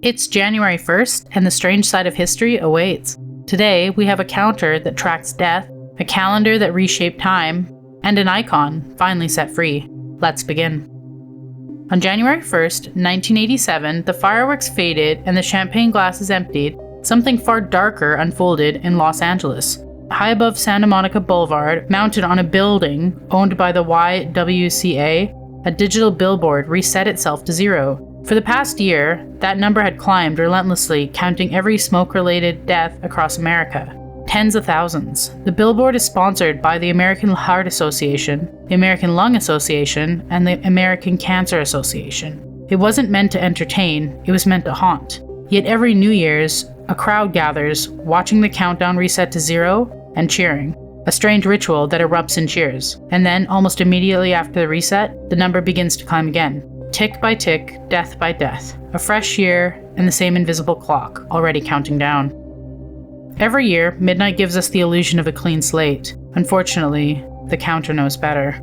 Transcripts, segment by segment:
It's January 1st, and the strange side of history awaits. Today, we have a counter that tracks death, a calendar that reshaped time, and an icon finally set free. Let's begin. On January 1st, 1987, the fireworks faded and the champagne glasses emptied. Something far darker unfolded in Los Angeles. High above Santa Monica Boulevard, mounted on a building owned by the YWCA, a digital billboard reset itself to zero. For the past year, that number had climbed relentlessly, counting every smoke-related death across America. Tens of thousands. The billboard is sponsored by the American Heart Association, the American Lung Association, and the American Cancer Association. It wasn't meant to entertain, it was meant to haunt. Yet every New Year's, a crowd gathers, watching the countdown reset to zero and cheering. A strange ritual that erupts in cheers. And then, almost immediately after the reset, the number begins to climb again. Tick by tick, death by death. A fresh year, and the same invisible clock, already counting down. Every year, midnight gives us the illusion of a clean slate. Unfortunately, the counter knows better.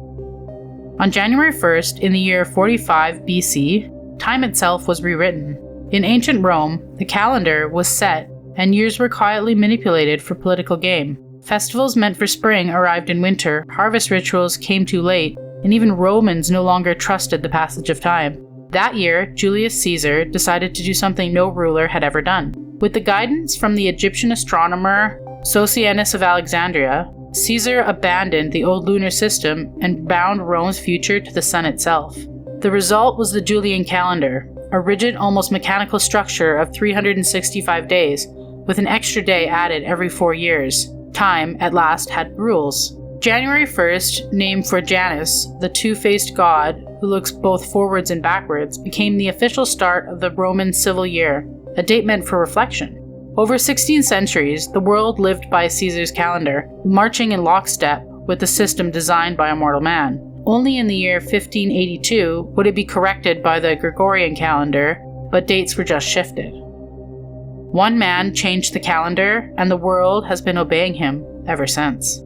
On January 1st, in the year 45 BC, time itself was rewritten. In ancient Rome, the calendar was set, and years were quietly manipulated for political gain. Festivals meant for spring arrived in winter, harvest rituals came too late, and even Romans no longer trusted the passage of time. That year, Julius Caesar decided to do something no ruler had ever done. With the guidance from the Egyptian astronomer Socinus of Alexandria, Caesar abandoned the old lunar system and bound Rome's future to the sun itself. The result was the Julian calendar, a rigid, almost mechanical structure of 365 days, with an extra day added every 4 years. Time, at last, had rules. January 1st, named for Janus, the two-faced god who looks both forwards and backwards, became the official start of the Roman civil year, a date meant for reflection. Over 16 centuries, the world lived by Caesar's calendar, marching in lockstep with the system designed by a mortal man. Only in the year 1582 would it be corrected by the Gregorian calendar, but dates were just shifted. One man changed the calendar, and the world has been obeying him ever since.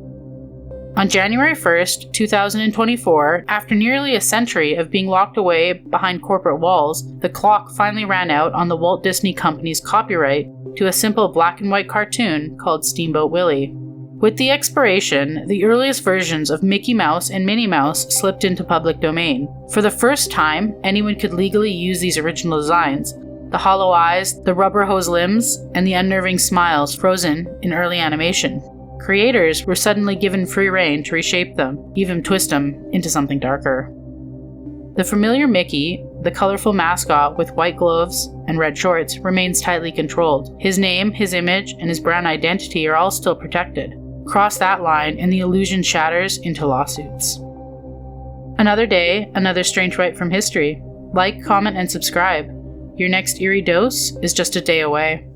On January 1st, 2024, after nearly a century of being locked away behind corporate walls, the clock finally ran out on the Walt Disney Company's copyright to a simple black and white cartoon called Steamboat Willie. With the expiration, the earliest versions of Mickey Mouse and Minnie Mouse slipped into public domain. For the first time, anyone could legally use these original designs. The hollow eyes, the rubber hose limbs, and the unnerving smiles frozen in early animation. Creators were suddenly given free rein to reshape them, even twist them into something darker. The familiar Mickey, the colorful mascot with white gloves and red shorts, remains tightly controlled. His name, his image, and his brand identity are all still protected. Cross that line and the illusion shatters into lawsuits. Another day, another strange bite from history. Like, comment, and subscribe. Your next eerie dose is just a day away.